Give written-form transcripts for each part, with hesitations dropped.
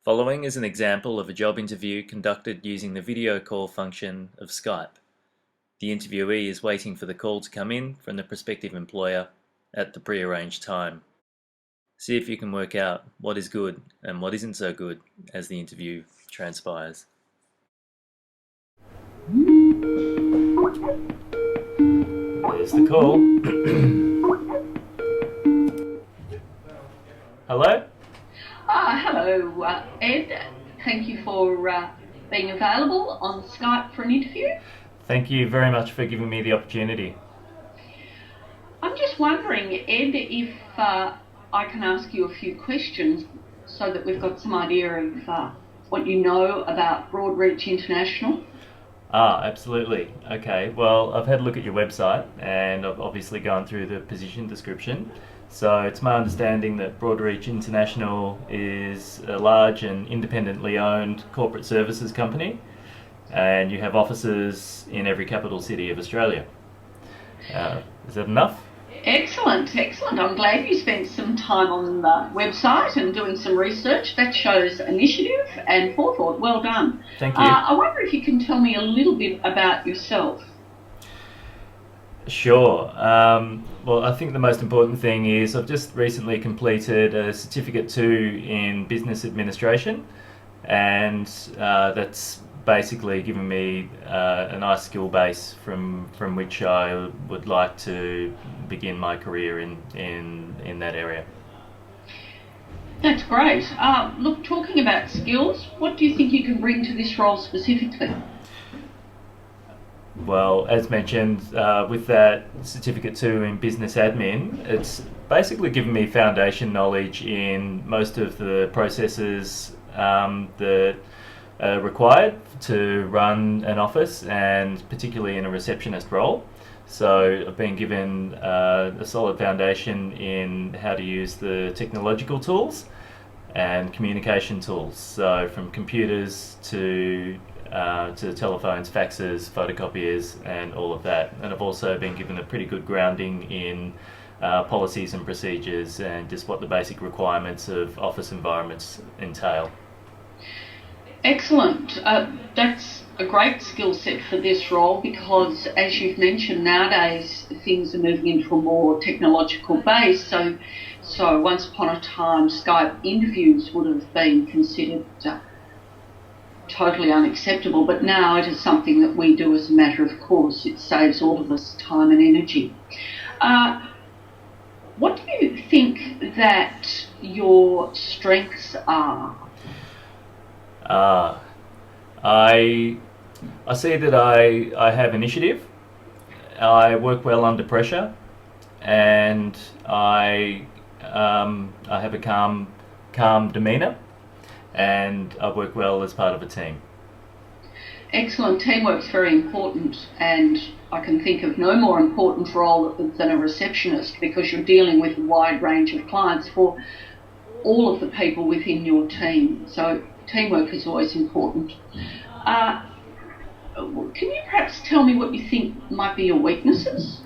Following is an example of a job interview conducted using the video call function of Skype. The interviewee is waiting for the call to come in from the prospective employer at the prearranged time. See if you can work out what is good and what isn't so good as the interview transpires. There's the call. Hello? Hello, Ed. Thank you for being available on Skype for an interview. Thank you very much for giving me the opportunity. I'm just wondering, Ed, if I can ask you a few questions so that we've got some idea of what you know about Broadreach International. Absolutely. Okay, well, I've had a look at your website and I've obviously gone through the position description. So it's my understanding that Broadreach International is a large and independently owned corporate services company, and you have offices in every capital city of Australia. Is that enough? Excellent. I'm glad you spent some time on the website and doing some research. That shows initiative and forethought. Well done. Thank you. I wonder if you can tell me a little bit about yourself. Sure. Well, I think the most important thing is I've just recently completed a Certificate 2 in Business Administration, and that's basically given me a nice skill base from which I would like to begin my career in that area. That's great. Look, talking about skills, what do you think you can bring to this role specifically? Well, as mentioned, with that Certificate 2 in Business Admin, it's basically given me foundation knowledge in most of the processes that are required to run an office, and particularly in a receptionist role. So I've been given a solid foundation in how to use the technological tools and communication tools. So from computers to telephones, faxes, photocopiers, and all of that. And I've also been given a pretty good grounding in policies and procedures and just what the basic requirements of office environments entail. Excellent. That's a great skill set for this role because, as you've mentioned, nowadays things are moving into a more technological base. So once upon a time, Skype interviews would have been considered totally unacceptable, but now it is something that we do as a matter of course. It saves all of us time and energy. What do you think that your strengths are? I see that I have initiative, I work well under pressure, and I have a calm demeanour, and I work well as part of a team. Excellent. Teamwork's very important, and I can think of no more important role than a receptionist because you're dealing with a wide range of clients for all of the people within your team. So teamwork is always important. Can you perhaps tell me what you think might be your weaknesses?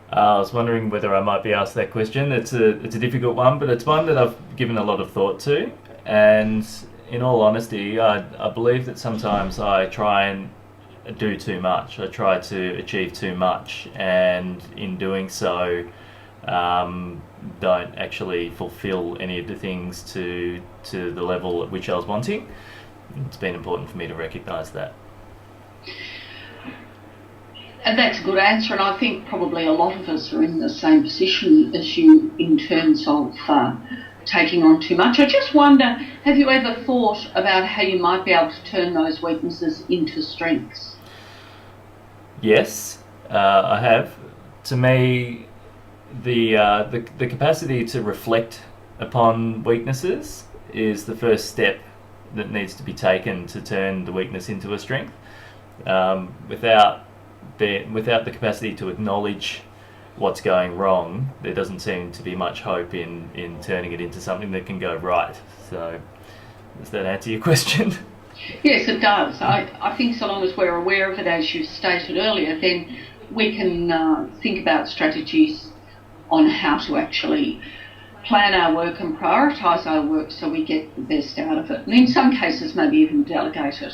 I was wondering whether I might be asked that question. It's a difficult one, but it's one that I've given a lot of thought to. And in all honesty, I believe that sometimes I try and do too much. I try to achieve too much, and in doing so, don't actually fulfill any of the things to the level at which I was wanting. It's been important for me to recognise that. And that's a good answer, and I think probably a lot of us are in the same position as you in terms of taking on too much. I just wonder, have you ever thought about how you might be able to turn those weaknesses into strengths? Yes, I have. To me, the capacity to reflect upon weaknesses is the first step that needs to be taken to turn the weakness into a strength. Without the capacity to acknowledge what's going wrong, there doesn't seem to be much hope in turning it into something that can go right. So, does that answer your question? Yes, it does. I think so long as we're aware of it, as you stated earlier, then we can think about strategies on how to actually plan our work and prioritise our work so we get the best out of it, and in some cases maybe even delegate it.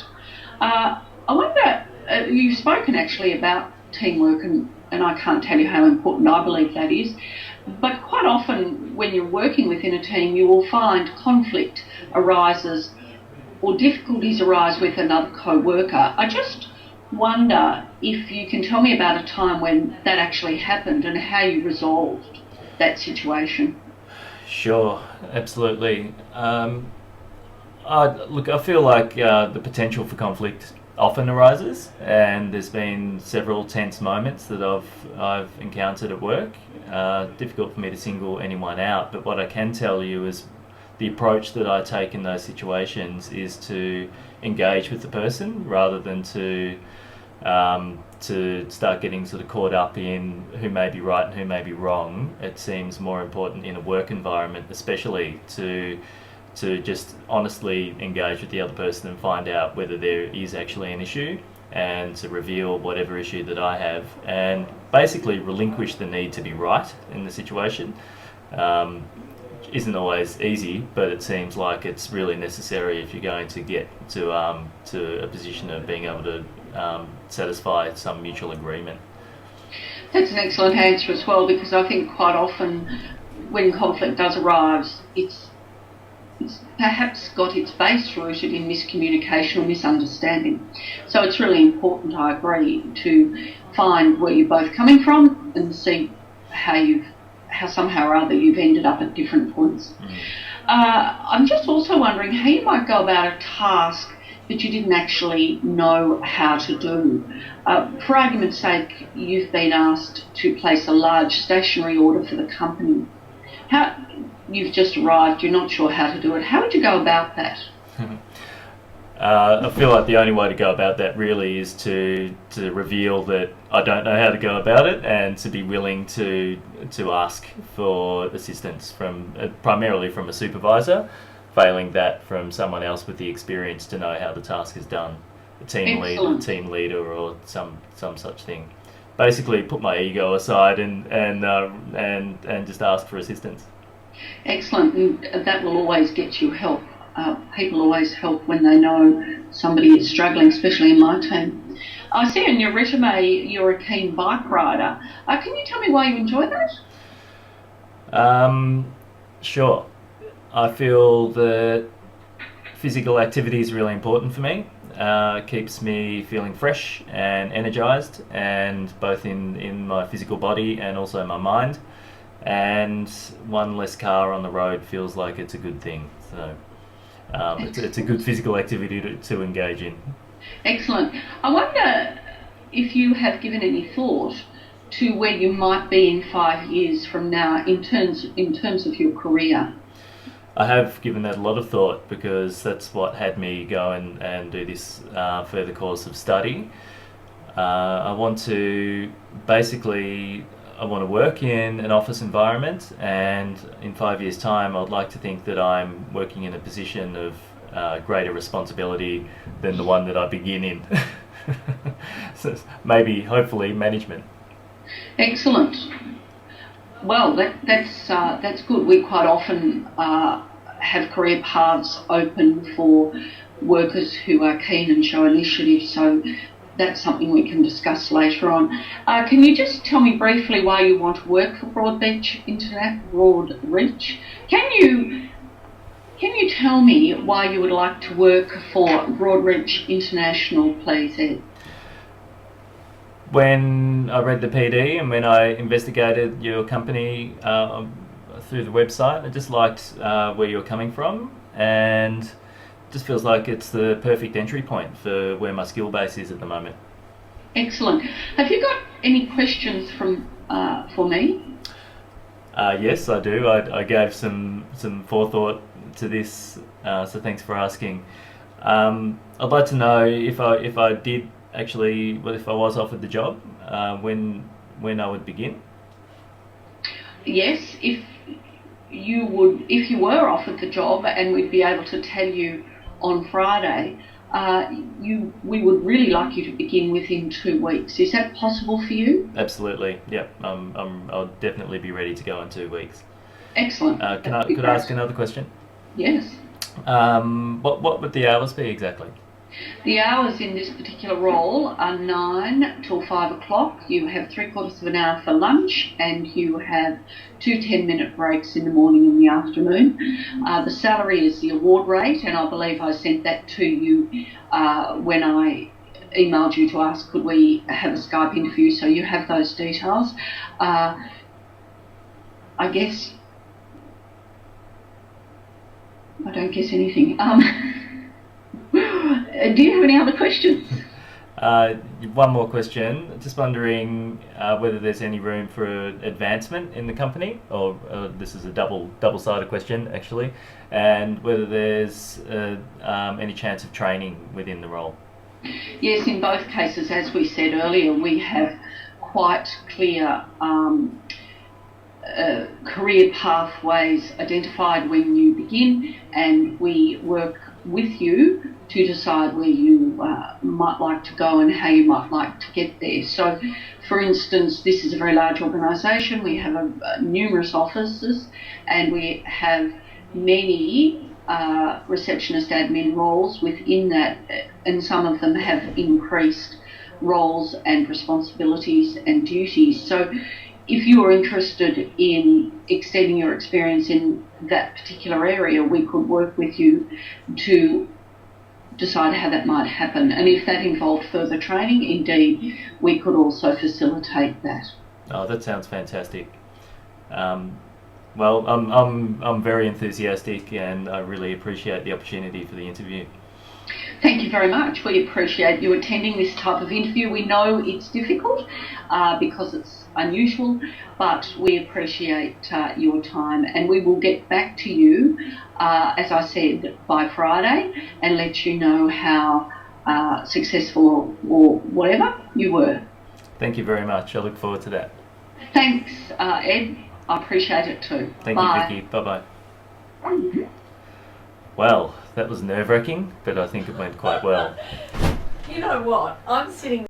I wonder, you've spoken actually about teamwork, and I can't tell you how important I believe that is, but quite often when you're working within a team you will find conflict arises or difficulties arise with another co-worker. I just wonder if you can tell me about a time when that actually happened and how you resolved that situation. Sure, absolutely. Look, I feel like the potential for conflict often arises, and there's been several tense moments that I've encountered at work. Difficult for me to single anyone out, but what I can tell you is the approach that I take in those situations is to engage with the person rather than to start getting sort of caught up in who may be right and who may be wrong. It seems more important in a work environment, especially to just honestly engage with the other person and find out whether there is actually an issue, and to reveal whatever issue that I have, and basically relinquish the need to be right in the situation. Isn't always easy, but it seems like it's really necessary if you're going to get to a position of being able to satisfy some mutual agreement. That's an excellent answer as well, because I think quite often when conflict does arise, it's perhaps got its base rooted in miscommunication or misunderstanding. So it's really important, I agree, to find where you're both coming from and see how somehow or other you've ended up at different points. I'm just also wondering how you might go about a task that you didn't actually know how to do. For argument's sake, you've been asked to place a large stationery order for the company. You've just arrived, you're not sure how to do it. How would you go about that? I feel like the only way to go about that really is to reveal that I don't know how to go about it, and to be willing to ask for assistance from primarily from a supervisor, failing that from someone else with the experience to know how the task is done, a team leader or some such thing. Basically, put my ego aside and just ask for assistance. Excellent, and that will always get you help. People always help when they know somebody is struggling, especially in my team. I see in your resume you're a keen bike rider. Can you tell me why you enjoy that? Sure. I feel that physical activity is really important for me. It keeps me feeling fresh and energised, and both in my physical body and also my mind. And one less car on the road feels like it's a good thing. So it's a good physical activity to engage in. Excellent. I wonder if you have given any thought to where you might be in 5 years from now in terms of your career. I have given that a lot of thought, because that's what had me go and do this further course of study. I want to work in an office environment, and in 5 years' time I'd like to think that I'm working in a position of greater responsibility than the one that I begin in. So maybe, hopefully, management. Excellent. Well, that's good. We quite often have career paths open for workers who are keen and show initiative, so that's something we can discuss later on. Can you just tell me briefly why you want to work for Broadreach? Can you tell me why you would like to work for Broadreach International, please, Ed? When I read the PD and when I investigated your company through the website, I just liked where you're coming from, and it just feels like it's the perfect entry point for where my skill base is at the moment. Excellent. Have you got any questions for me? Yes, I do. I gave some forethought to this, so thanks for asking. I'd like to know if I was offered the job, when I would begin. Yes, if you were offered the job, and we'd be able to tell you on Friday, we would really like you to begin within 2 weeks. Is that possible for you? Absolutely. Yep. I'll definitely be ready to go in 2 weeks. Excellent. Could I ask another question? Yes. What would the hours be exactly? The hours in this particular role are 9 till 5 o'clock. You have 3/4 of an hour for lunch, and you have 2 10-minute breaks in the morning and the afternoon. The salary is the award rate, and I believe I sent that to you when I emailed you to ask could we have a Skype interview, so you have those details. I guess I don't guess anything. Do you have any other questions? One more question. Just wondering whether there's any room for advancement in the company, or this is a double-sided question actually, and whether there's any chance of training within the role. Yes, in both cases, as we said earlier, we have quite clear career pathways identified when you begin, and we work with you to decide where you might like to go and how you might like to get there. So, for instance, this is a very large organisation. We have numerous offices, and we have many receptionist admin roles within that, and some of them have increased roles and responsibilities and duties. So if you're interested in extending your experience in that particular area, we could work with you to decide how that might happen. And if that involved further training, indeed, we could also facilitate that. Oh, that sounds fantastic. Well, I'm very enthusiastic, and I really appreciate the opportunity for the interview. Thank you very much. We appreciate you attending this type of interview. We know it's difficult because it's unusual, but we appreciate your time, and we will get back to you, as I said, by Friday, and let you know how successful or whatever you were. Thank you very much. I look forward to that. Thanks, Ed. I appreciate it too. Thank you, Vicky. Bye-bye. Well, that was nerve-wracking, but I think it went quite well. You know what? I'm sitting